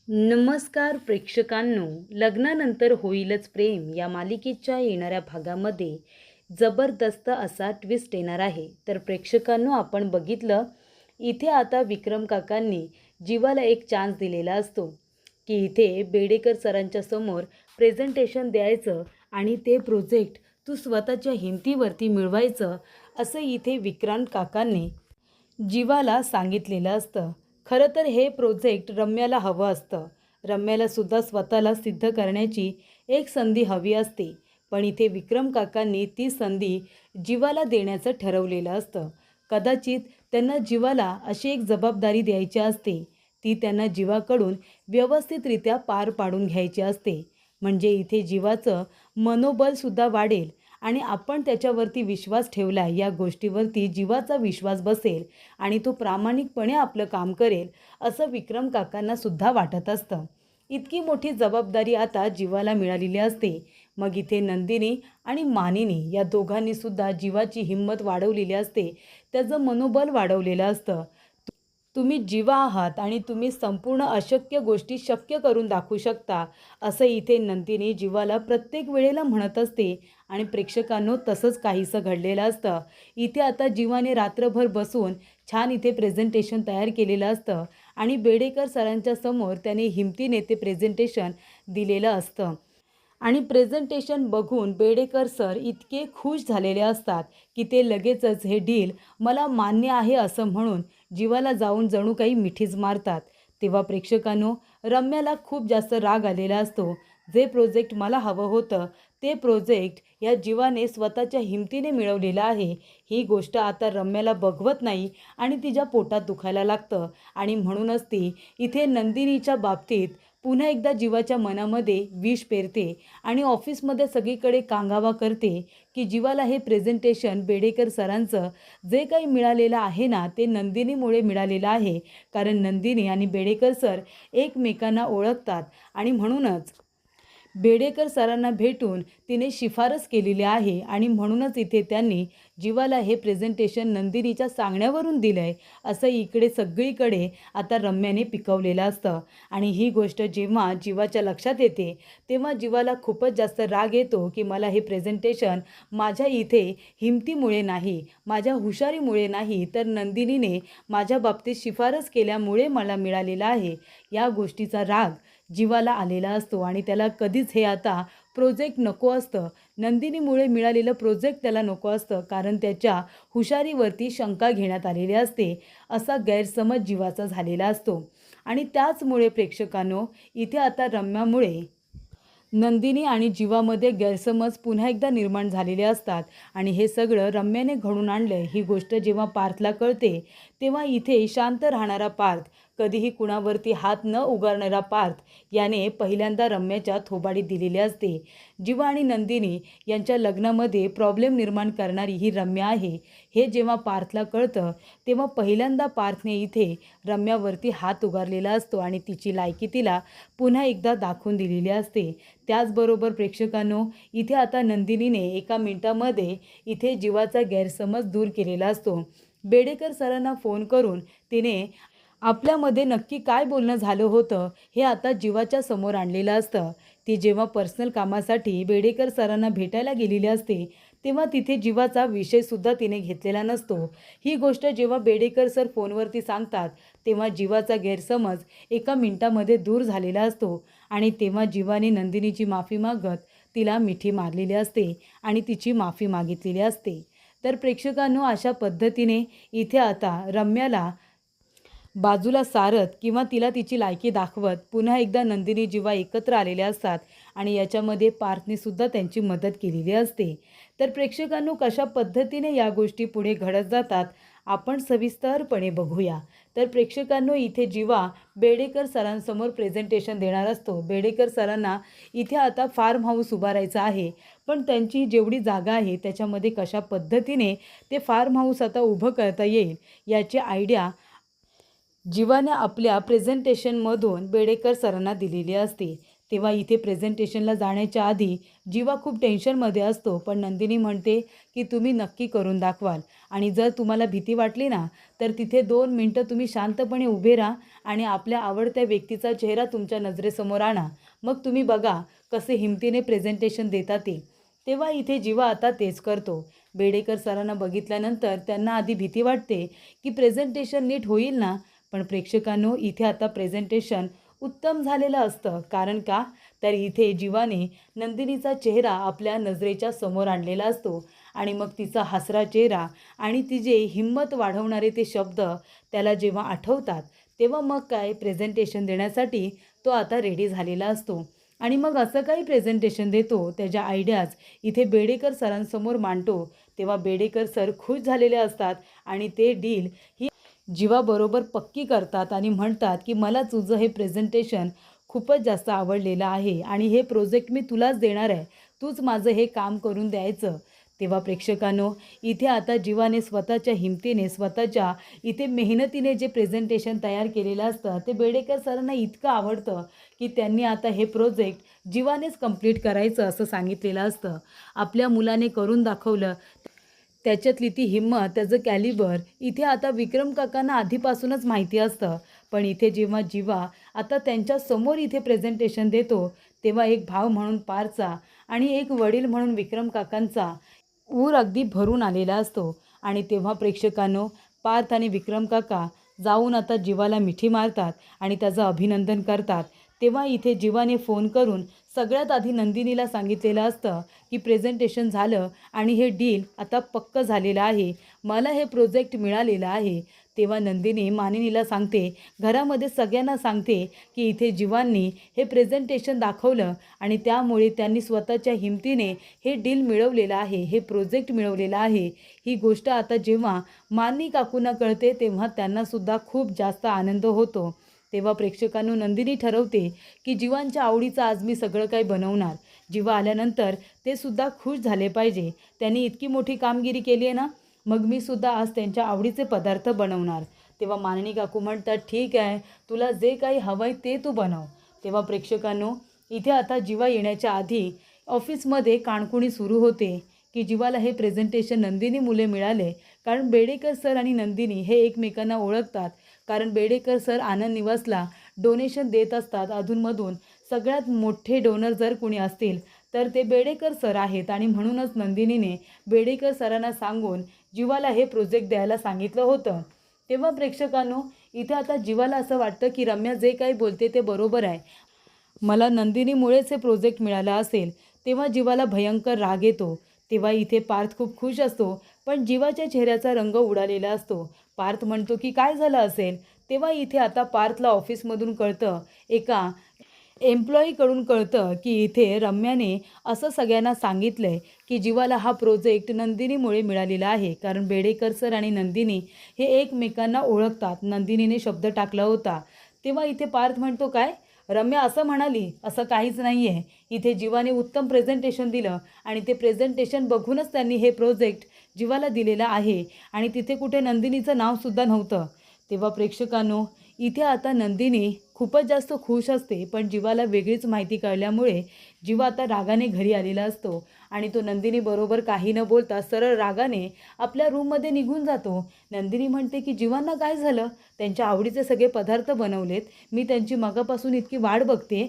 नमस्कार प्रेक्षकांनो, लग्नानंतर होईलच प्रेम या मालिकेच्या येणाऱ्या भागामध्ये जबरदस्त असा ट्विस्ट येणार आहे. तर प्रेक्षकांनो, आपण बघितलं इथे आता विक्रम काकांनी जीवाला एक चान्स दिलेला असतो की इथे बेडेकर सरांच्या समोर प्रेझेंटेशन द्यायचं आणि ते प्रोजेक्ट तू स्वतःच्या हिमतीवरती मिळवायचं, असं इथे विक्रांत काकांनी जीवाला सांगितलेलं असतं. खरं तर हे प्रोजेक्ट रम्याला हवं असतं. रम्यालासुद्धा स्वतःला सिद्ध करण्याची एक संधी हवी असते. पण इथे विक्रम काकांनी ती संधी जीवाला देण्याचं ठरवलेलं असतं. कदाचित त्यांना जीवाला अशी एक जबाबदारी द्यायची असते. ती त्यांना जीवाकडून व्यवस्थितरित्या पार पाडून घ्यायची असते. म्हणजे इथे जीवाचं मनोबलसुद्धा वाढेल आणि आपण त्याच्यावरती विश्वास ठेवला या गोष्टीवरती जीवाचा विश्वास बसेल आणि तो प्रामाणिकपणे आपलं काम करेल, असं विक्रम काकांना सुद्धा वाटत असतं. इतकी मोठी जबाबदारी आता जीवाला मिळालेली असते. मग इथे नंदिनी आणि मानिनी या दोघांनी सुद्धा जीवाची हिंमत वाढवलेली असते, त्याचं मनोबल वाढवलेलं असतं. तुम्ही जीवा आहात आणि तुम्ही संपूर्ण अशक्य गोष्टी शक्य करून दाखवू शकता, असं इथे नंदिनी जीवाला प्रत्येक वेळेला म्हणत असते. आणि प्रेक्षकांनो, तसंच काहीसं घडलेलं असतं. इथे आता जीवाने रात्रभर बसून छान इथे प्रेझेंटेशन तयार केलेलं असतं आणि बेडेकर सरांच्या समोर त्याने हिमतीने ते प्रेझेंटेशन दिलेलं असतं. आणि प्रेझेंटेशन बघून बेडेकर सर इतके खुश झालेले असतात की ते लगेचच हे डील मला मान्य आहे असं म्हणून जीवाला जाऊन जणू काही मिठीच मारतात. तेव्हा प्रेक्षकांनो, रम्याला खूप जास्त राग आलेला असतो. जे प्रोजेक्ट मला हवं होतं ते प्रोजेक्ट या जीवाने स्वतःच्या हिमतीने मिळवलेलं आहे, ही गोष्ट आता रम्याला बघवत नाही आणि तिच्या पोटात दुखायला लागतं. आणि म्हणूनच ती इथे नंदिनीच्या बाबतीत पुन्हा एकदा जीवाच्या मनामध्ये विष पेरते आणि ऑफिसमध्ये सगळीकडे कांगावा करते की जीवाला हे प्रेझेंटेशन बेडेकर सरांचं जे काही मिळालेलं आहे ना, ते नंदिनीमुळे मिळालेलं आहे. कारण नंदिनी आणि बेडेकर सर एकमेकांना ओळखतात आणि म्हणूनच बेडेकर सरांना भेटून तिने शिफारस केलेली आहे आणि म्हणूनच इथे त्यांनी जीवाला हे प्रेझेंटेशन नंदिनीच्या सांगण्यावरून दिलं आहे, असं इकडे सगळीकडे आता रम्याने पिकवलेलं असतं. आणि ही गोष्ट जेव्हा जीवाच्या लक्षात येते तेव्हा जीवाला खूपच जास्त राग येतो की मला हे प्रेझेंटेशन माझ्या इथे हिमतीमुळे नाही, माझ्या हुशारीमुळे नाही, तर नंदिनीने माझ्या बाबतीत शिफारस केल्यामुळे मला मिळालेलं आहे. या गोष्टीचा राग जीवाला आलेला असतो आणि त्याला कधीच हे आता प्रोजेक्ट नको असतं. नंदिनीमुळे मिळालेलं प्रोजेक्ट त्याला नको असतं, कारण त्याच्या हुशारीवरती शंका घेण्यात आलेली असते. असा गैरसमज जीवाचा झालेला असतो. आणि त्याचमुळे प्रेक्षकांनो, इथे आता रम्यामुळे नंदिनी आणि जीवामध्ये गैरसमज पुन्हा एकदा निर्माण झालेले असतात. आणि हे सगळं रम्याने घडून आणलं ही गोष्ट जेव्हा पार्थला कळते तेव्हा इथे शांत राहणारा पार्थ, कधीही कुणावरती हात न उगारणारा पार्थ याने पहिल्यांदा रम्याच्या थोबाडीत दिलेली असते. जीवा आणि नंदिनी यांच्या लग्नामध्ये प्रॉब्लेम निर्माण करणारी ही रम्या आहे, हे जेव्हा पार्थला कळतं तेव्हा पहिल्यांदा पार्थने इथे रम्यावरती हात उगारलेला असतो आणि तिची लायकी तिला पुन्हा एकदा दाखवून दिलेली असते. त्याचबरोबर प्रेक्षकांनो, इथे आता नंदिनीने एका मिनिटामध्ये इथे जीवाचा गैरसमज दूर केलेला असतो. बेडेकर सरांना फोन करून तिने आपल्यामध्ये नक्की काय बोलणं झालं होतं हे आता जीवाच्या समोर आणलेलं असतं. ती जेव्हा पर्सनल कामासाठी बेडेकर सरांना भेटायला गेलेली असते तेव्हा तिथे जीवाचा विषयसुद्धा तिने घेतलेला नसतो. ही गोष्ट जेव्हा बेडेकर सर फोनवरती सांगतात तेव्हा जीवाचा गैरसमज एका मिनिटामध्ये दूर झालेला असतो. आणि तेव्हा जीवाने नंदिनीची माफी मागत तिला मिठी मारलेली असते आणि तिची माफी मागितलेली असते. तर प्रेक्षकांनो, अशा पद्धतीने इथे आता रम्याला बाजूला सारत किंवा तिला तिची लायकी दाखवत पुन्हा एकदा नंदिनी जीवा एकत्र आलेले असतात आणि याच्यामध्ये पार्थने सुद्धा त्यांची मदत केलेली असते. तर प्रेक्षकांनो, कशा पद्धतीने या गोष्टी पुढे घडत जातात आपण सविस्तरपणे बघूया. तर प्रेक्षकांनो, इथे जीवा बेडेकर सरांसमोर प्रेझेंटेशन देणार असतो. बेडेकर सरांना इथे आता फार्म हाऊस उभारायचं आहे, पण त्यांची जेवढी जागा आहे त्याच्यामध्ये कशा पद्धतीने ते फार्म हाऊस आता उभं करता येईल याची आयडिया जीवाने आपल्या प्रेझेंटेशनमधून बेडेकर सरांना दिलेली असते. तेव्हा इथे प्रेझेंटेशनला जाण्याच्या आधी जीवा खूप टेन्शनमध्ये असतो, पण नंदिनी म्हणते की तुम्ही नक्की करून दाखवाल आणि जर तुम्हाला भीती वाटली ना तर तिथे 2 मिनटं तुम्ही शांतपणे उभे राहा आणि आपल्या आवडत्या व्यक्तीचा चेहरा तुमच्या नजरेसमोर आणा. मग तुम्ही बघा कसे हिमतीने प्रेझेंटेशन देतात ते. तेव्हा इथे जीवा आता तेच करतो. बेडेकर सरांना बघितल्यानंतर त्यांना आधी भीती वाटते की प्रेझेंटेशन नीट होईल ना, पण प्रेक्षकांनो इथे आता प्रेझेंटेशन उत्तम झालेलं असतं. कारण का, तर इथे जीवाने नंदिनीचा चेहरा आपल्या नजरेच्या समोर आणलेला असतो आणि मग तिचा हसरा चेहरा आणि तिचे हिंमत वाढवणारे ते शब्द त्याला जेव्हा आठवतात, तेव्हा मग काय प्रेझेंटेशन देण्यासाठी तो आता रेडी झालेला असतो आणि मग असं काही प्रेझेंटेशन देतो, त्याच्या आयडियाज इथे बेडेकर सरांसमोर मांडतो. तेव्हा बेडेकर सर खुश झालेले असतात आणि ते डील ही जीवाबरोबर पक्की करतात आणि म्हणतात की मला तुझं हे प्रेझेंटेशन खूपच जास्त आवडलेलं आहे आणि हे प्रोजेक्ट मी तुलाच देणार आहे. तूच माझं हे काम करून द्यायचं. तेव्हा प्रेक्षकांनो इथे आता जीवाने स्वतःच्या हिमतीने, स्वतःच्या इथे मेहनतीने जे प्रेझेंटेशन तयार केलेलं असतं ते बेडेकर सरांना इतकं आवडतं की त्यांनी आता हे प्रोजेक्ट जीवानेच कंप्लीट करायचं असं सांगितलेलं असतं. आपल्या मुलाने करून दाखवलं, त्याच्यातली ती हिंमत, त्याचं कॅलिबर इथे आता विक्रम काकांना आधीपासूनच माहिती असतं. पण इथे जेव्हा जीवा आता त्यांच्यासमोर इथे प्रेझेंटेशन देतो, तेव्हा एक भाव म्हणून पारचा आणि एक वडील म्हणून विक्रम काकांचा ऊर अगदी भरून आलेला असतो. आणि तेव्हा प्रेक्षकांनो पार्थ आणि विक्रम काका जाऊन आता जीवाला मिठी मारतात आणि त्याचं अभिनंदन करतात. तेव्हा इथे जीवाने फोन करून सगळ्यात आधी नंदिनीला सांगितलेलं असतं की प्रेझेंटेशन झालं आणि हे डील आता पक्कं झालेलं आहे, मला हे प्रोजेक्ट मिळालेलं आहे. तेव्हा नंदिनी मानिनीला सांगते, घरामध्ये सगळ्यांना सांगते की इथे जीवांनी हे प्रेझेंटेशन दाखवलं आणि त्यामुळे त्यांनी स्वतःच्या हिमतीने हे डील मिळवलेलं आहे, हे प्रोजेक्ट मिळवलेलं आहे. ही गोष्ट आता जेव्हा मानिनी काकूंना कळते तेव्हा त्यांनासुद्धा खूप जास्त आनंद होतो. तेव्हा प्रेक्षकांनो नंदिनी ठरवते की जीवांच्या आवडीचं आज मी सगळं काही बनवणार. जीवा आल्यानंतर ते सुद्धा खुश झाले पाहिजे. त्यांनी इतकी मोठी कामगिरी केली आहे ना, मग मी सुद्धा आज त्यांच्या आवडीचे पदार्थ बनवणार. तेव्हा मानिनी काकू म्हणतात, ठीक आहे, तुला जे काही हवं आहे ते तू बनव. तेव्हा प्रेक्षकांनो इथे आता जीवा येण्याच्या आधी ऑफिसमध्ये काणकुणी सुरू होते की जीवाला हे प्रेझेंटेशन नंदिनी मुले मिळाले. कारण बेडेकर सर आणि नंदिनी हे एकमेकांना ओळखतात. कारण बेडेकर सर आनंद निवासला डोनेशन देत असतात अधूनमधून. सगळ्यात मोठे डोनर जर कोणी असतील तर ते बेडेकर सर आहेत आणि म्हणूनच नंदिनीने बेडेकर सरांना सांगून जीवाला हे प्रोजेक्ट द्यायला सांगितलं होतं. तेव्हा प्रेक्षकांनो इथे आता जीवाला असं वाटतं की रम्या जे काही बोलते ते बरोबर आहे, मला नंदिनीमुळेच हे प्रोजेक्ट मिळाला असेल. तेव्हा जीवाला भयंकर राग येतो. तेव्हा इथे पार्थ खूप खुश असतो, पण जीवाच्या चेहऱ्याचा रंग उडालेला असतो. पार्थ म्हणतो की काय झालं असेल. तेव्हा इथे आता पार्थला ऑफिसमधून कळतं, एका एम्प्लॉईकडून कळतं की इथे रम्याने असं सगळ्यांना सांगितलं आहे की जीवाला हा प्रोजेक्ट नंदिनीमुळे मिळालेला आहे. कारण बेडेकर सर आणि नंदिनी हे एकमेकांना ओळखतात. नंदिनीने शब्द टाकला होता. तेव्हा इथे पार्थ म्हणतो, काय रम्या असं म्हणाली? असं काहीच नाही आहे. इथे जीवाने उत्तम प्रेझेंटेशन दिलं आणि ते प्रेझेंटेशन बघूनच त्यांनी हे प्रोजेक्ट जीवाला दिलेलं आहे आणि तिथे कुठे नंदिनीचं नावसुद्धा नव्हतं. तेव्हा प्रेक्षकांनो इथे आता नंदिनी खूपच जास्त खुश असते, पण जीवाला वेगळीच माहिती कळल्यामुळे जीवा आता रागाने घरी आलेला असतो आणि तो नंदिनीबरोबर काही न बोलता सरळ रागाने आपल्या रूममध्ये निघून जातो. नंदिनी म्हणते की जीवांना काय झालं? त्यांच्या आवडीचे सगळे पदार्थ बनवलेत, मी त्यांची मगापासून इतकी वाट बघते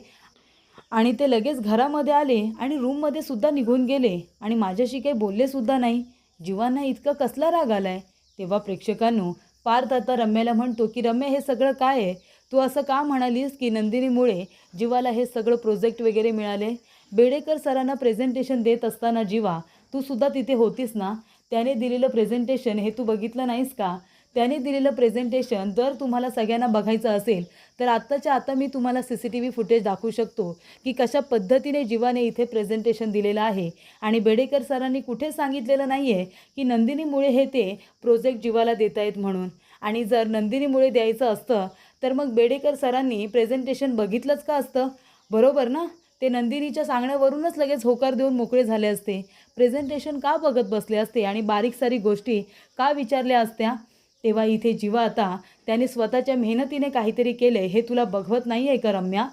आणि ते लगेच घरामध्ये आले आणि रूममध्ये सुद्धा निघून गेले आणि माझ्याशी काही बोललेसुद्धा नाही. जीवांना इतका कसला राग आला आहे? तेव्हा प्रेक्षकांनो पार्थ आता रम्याला म्हणतो की रम्या हे सगळं काय आहे? तू असं का म्हणालीस की नंदिनीमुळे जीवाला हे सगळं प्रोजेक्ट वगैरे मिळाले? बेडेकर सरांना प्रेझेंटेशन देत असताना जीवा तू सुद्धा तिथे होतीस ना? त्याने दिलेलं प्रेझेंटेशन हे तू बघितलं नाहीस का? त्याने दिलेलं प्रेझेंटेशन जर तुम्हाला सगळ्यांना बघायचं असेल तर आत्ताच्या आता मी तुम्हाला CCTV फुटेज दाखवू शकतो की कशा पद्धतीने जीवाने इथे प्रेझेंटेशन दिलेलं आहे. आणि बेडेकर सरांनी कुठे सांगितलेलं नाही आहे की नंदिनीमुळे हे ते प्रोजेक्ट जीवाला देत आहेत म्हणून. आणि जर नंदिनीमुळे द्यायचं असतं तर मग बेडेकर सरांनी प्रेझेंटेशन बघितलंच का असतं? बरोबर ना? ते नंदिनीच्या सांगण्यावरूनच लगेच होकार देऊन मोकळे झाले असते. प्रेझेंटेशन का बघत बसले असते आणि बारीक सारीक गोष्टी का विचारल्या असत्या? तेव्हा इथे जीवा आता त्याने स्वतःच्या मेहनतीने काहीतरी केले हे तुला बघवत नाही आहे का रम्या?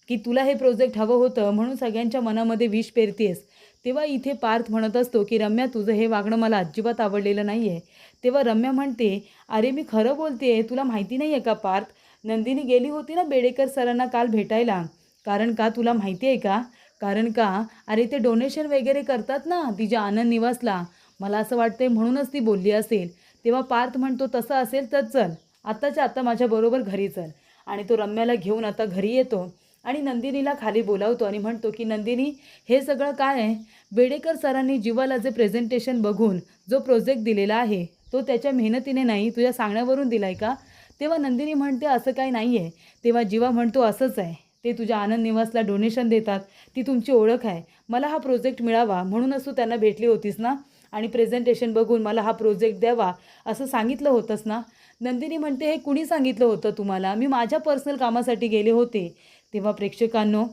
की तुला हे प्रोजेक्ट हवं होतं म्हणून सगळ्यांच्या मनामध्ये विष पेरतेस. तेव्हा इथे पार्थ म्हणत असतो की रम्या, तुझं हे वागणं मला अजिबात आवडलेलं नाही आहे. तेव्हा रम्या म्हणते, अरे मी खरं बोलते, तुला माहिती नाही आहे का पार्थ, नंदिनी गेली होती ना बेडेकर सरांना काल भेटायला. कारण का तुला माहिती आहे का? कारण का अरे ते डोनेशन वगैरे करतात ना तिच्या आनंद निवासला. मला असं वाटतंय म्हणूनच ती बोलली असेल. तेव्हा पार्थ म्हणतो, तसं असेल तर चल, आत्ताच्या आत्ता माझ्याबरोबर घरी चल. आणि तो रम्याला घेऊन आता घरी येतो आणि नंदिनीला खाली बोलावतो आणि म्हणतो की नंदिनी, हे सगळं काय आहे? बेडेकर सरांनी जीवाला जे प्रेझेंटेशन बघून जो प्रोजेक्ट दिलेला आहे तो त्याच्या मेहनतीने नाही, तुझ्या सांगण्यावरून दिला आहे का? तेव्हा नंदिनी म्हणते, असं काही नाही आहे. तेव्हा जीवा म्हणतो, असंच आहे, ते तुझ्या आनंद निवासला डोनेशन देतात, ती तुमची ओळख आहे. मला हा प्रोजेक्ट मिळावा म्हणूनच तू त्यांना भेटली होतीस ना, आणि प्रेझेंटेशन बघून मला हा प्रोजेक्ट द्यावा असं सांगितलं होतंस ना. नंदिनी म्हणते, हे कुणी सांगितलं होतं तुम्हाला? मी माझ्या पर्सनल कामासाठी गेले होते. तेव्हा प्रेक्षकांनो,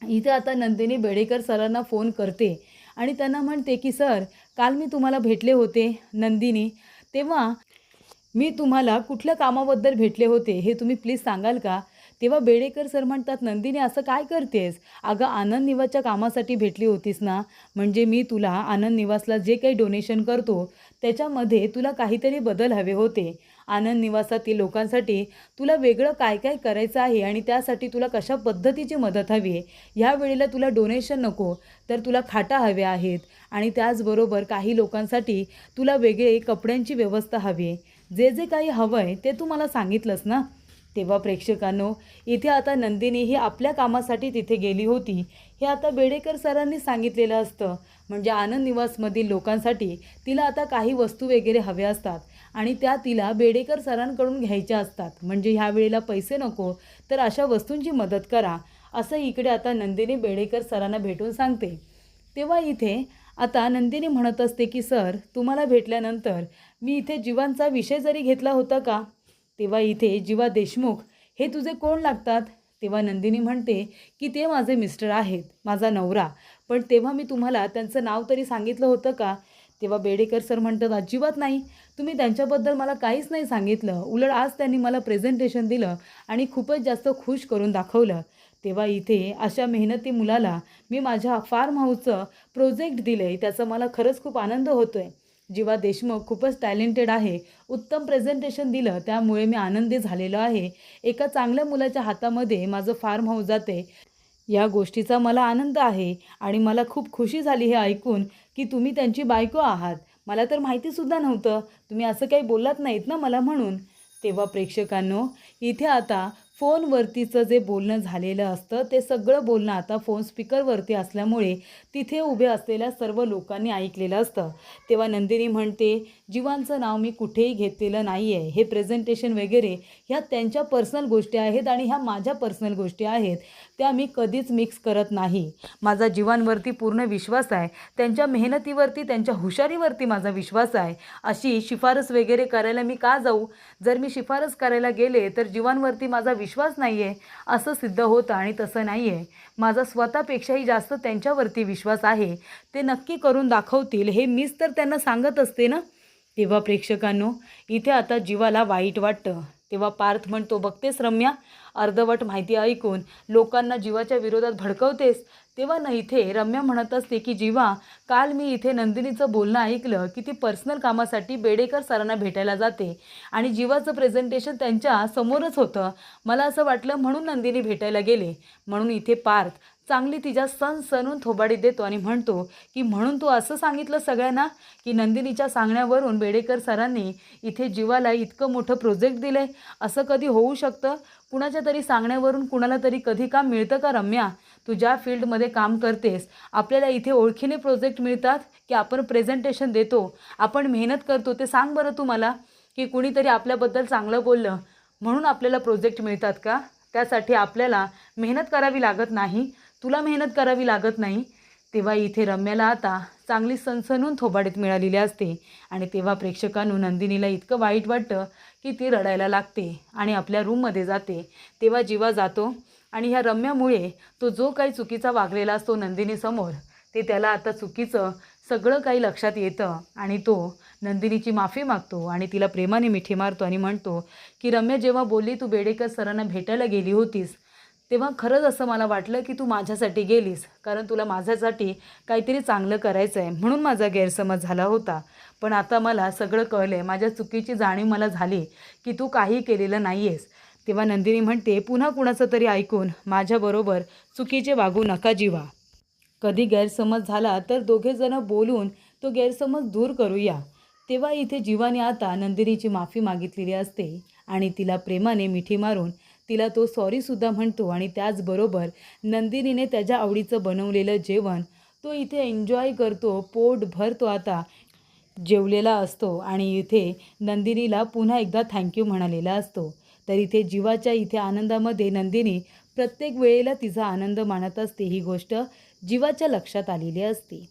इथे आता नंदिनी बेडेकर सरांना फोन करते आणि त्यांना म्हणते की सर, काल मी तुम्हाला भेटले होते. नंदिनी, तेव्हा मी तुम्हाला कुठल्या कामाबद्दल भेटले होते हे तुम्ही प्लीज सांगाल का? तेव्हा बेडेकर सर म्हणतात, नंदिनी असं काय करतेस? अगं आनंद निवासच्या कामासाठी भेटली होतीस ना, म्हणजे मी तुला आनंद निवासला जे काही डोनेशन करतो त्याच्यामध्ये तुला काहीतरी बदल हवे होते. आनंद निवासातील लोकांसाठी तुला वेगळं काय काय करायचं आहे आणि त्यासाठी तुला कशा पद्धतीची मदत हवी आहे. ह्या वेळेला तुला डोनेशन नको, तर तुला खाटा हव्या आहेत आणि त्याचबरोबर काही लोकांसाठी तुला वेगळे कपड्यांची व्यवस्था हवी आहे. जे जे काही हवं आहे ते तू मला सांगितलंस ना. तेव्हा प्रेक्षकांनो, इथे आता नंदिनी ही आपल्या कामासाठी तिथे गेली होती हे आता बेडेकर सरांनी सांगितलेलं असतं. म्हणजे आनंद निवासमधील लोकांसाठी तिला आता काही वस्तू वगैरे हव्या असतात आणि त्या तिला बेडेकर सरांकडून घ्यायच्या असतात. म्हणजे ह्या वेळेला पैसे नको, तर अशा वस्तूंची मदत करा, असं इकडे आता नंदिनी बेडेकर सरांना भेटून सांगते. तेव्हा इथे आता नंदिनी म्हणत असते की सर, तुम्हाला भेटल्यानंतर मी इथे जीवांचा विषय जरी घेतला होता का? तेव्हा इथे जीवा देशमुख हे तुझे कोण लागतात? तेव्हा नंदिनी म्हणते की ते माझे मिस्टर आहेत, माझा नवरा. पण तेव्हा मी तुम्हाला त्यांचं नाव तरी सांगितलं होतं का? तेव्हा बेडेकर सर म्हणतात, अजिबात नाही, तुम्ही त्यांच्याबद्दल मला काहीच नाही सांगितलं. उलट आज त्यांनी मला प्रेझेंटेशन दिलं आणि खूपच जास्त खुश करून दाखवलं. तेव्हा इथे अशा मेहनती मुलाला मी माझ्या फार्म हाऊसचं प्रोजेक्ट दिलं आहे, त्याचा मला खरंच खूप आनंद होतो आहे. जीवा देशमुख खूपच टॅलेंटेड आहे, उत्तम प्रेझेंटेशन दिलं त्यामुळे मी आनंदी झालेलो आहे. एका चांगल्या मुलाच्या हातामध्ये माझं फार्म हाऊस जाते, या गोष्टीचा मला आनंद आहे आणि मला खूप खुशी झाली हे ऐकून की तुम्ही त्यांची बायको आहात. मला तर माहितीसुद्धा नव्हतं, तुम्ही असं काही बोलत नाहीत ना मला म्हणून. तेव्हा प्रेक्षकांनो, इथे आता फोनवरतीचं जे बोलणं झालेलं असतं ते सगळं बोलणं आता फोन स्पीकरवरती असल्यामुळे तिथे उभे असलेल्या सर्व लोकांनी ऐकलेलं असतं. तेव्हा नंदिनी म्हणते, जीवांचं नाव मी कुठेही घेतलेलं नाही आहे. हे प्रेझेंटेशन वगैरे ह्या त्यांच्या पर्सनल गोष्टी आहेत आणि ह्या माझ्या पर्सनल गोष्टी आहेत, त्या मी कधीच मिक्स करत नाही. माझा जीवांवरती पूर्ण विश्वास आहे, त्यांच्या मेहनतीवरती, त्यांच्या हुशारीवरती माझा विश्वास आहे. अशी शिफारस वगैरे करायला मी का जाऊ? जर मी शिफारस करायला गेले तर जीवांवरती माझा विश्वास नाही आहे असं सिद्ध होतं आणि तसं नाही आहे. माझा स्वतःपेक्षाही जास्त त्यांच्यावरती विश्वास आहे. ते नक्की करून दाखवतील हे मीच तर त्यांना सांगत असते ना. तेव्हा प्रेक्षकांनो, इथे आता जीवाला वाईट वाटतं. तेव्हा पार्थ म्हणतो, बघतेस रम्या, अर्धवट माहिती ऐकून लोकांना जीवाच्या विरोधात भडकवतेस. तेव्हा ना इथे रम्या म्हणत असते की जीवा, काल मी इथे नंदिनीचं बोलणं ऐकलं की ती पर्सनल कामासाठी बेडेकर सरांना भेटायला जाते आणि जीवाचं प्रेझेंटेशन त्यांच्या समोरच होतं. मला असं वाटलं म्हणून नंदिनी भेटायला गेले. म्हणून इथे पार्थ चांगली तिच्या सणसणून थोबाडीत देतो आणि म्हणतो की म्हणून तू असं सांगितलं सगळ्यांना की नंदिनीच्या सांगण्यावरून बेडेकर सरांनी इथे जीवाला इतकं मोठं प्रोजेक्ट दिलं आहे? असं कधी होऊ शकतं? कुणाच्या तरी सांगण्यावरून कुणाला तरी कधी काम मिळतं का रम्या? तू ज्या फील्डमध्ये काम करतेस, आपल्याला इथे ओळखीने प्रोजेक्ट मिळतात की आपण प्रेझेंटेशन देतो, आपण मेहनत करतो, ते सांग बरं तू मला. की कुणीतरी आपल्याबद्दल चांगलं बोललं म्हणून आपल्याला प्रोजेक्ट मिळतात का? त्यासाठी आपल्याला मेहनत करावी लागत नाही, तुला मेहनत करावी लागत नाही. तेव्हा इथे रम्याला आता चांगली सणसणून थोबाडीत मिळालेली असते आणि तेव्हा प्रेक्षकांनो, नंदिनीला इतकं वाईट वाटतं की ती रडायला लागते आणि आपल्या रूममध्ये जाते. तेव्हा जीवा जातो आणि ह्या रम्यामुळे तो जो काही चुकीचा वागलेला असतो नंदिनीसमोर, ते त्याला आता चुकीचं सगळं काही लक्षात येतं आणि तो नंदिनीची माफी मागतो आणि तिला प्रेमाने मिठी मारतो आणि म्हणतो की रम्या, जेव्हा बोलली तू बेडेकर सरांना भेटायला गेली होतीस, तेव्हा खरंच असं मला वाटलं की तू माझ्यासाठी गेलीस, कारण तुला माझ्यासाठी काहीतरी चांगलं करायचं आहे म्हणून माझा गैरसमज झाला होता. पण आता मला सगळं कळलं आहे, माझ्या चुकीची जाणीव मला झाली की तू काही केलेलं नाही आहेस. तेव्हा नंदिनी म्हणते, पुन्हा कुणाचं तरी ऐकून माझ्याबरोबर चुकीचे वागू नका जीवा. कधी गैरसमज झाला तर दोघेजण बोलून तो गैरसमज दूर करूया. तेव्हा इथे जीवाने आता नंदिनीची माफी मागितलेली असते आणि तिला प्रेमाने मिठी मारून तिला तो सॉरीसुद्धा म्हणतो आणि त्याचबरोबर नंदिनीने त्याच्या आवडीचं बनवलेलं जेवण तो इथे एन्जॉय करतो, पोटभर तो आता जेवलेला असतो आणि इथे नंदिनीला पुन्हा एकदा थँक्यू म्हणालेला असतो. तर इथे जीवाच्या इथे आनंदामध्ये नंदिनी प्रत्येक वेळेला तिचा आनंद मानत असते, ही गोष्ट जीवाच्या लक्षात आलेली असते.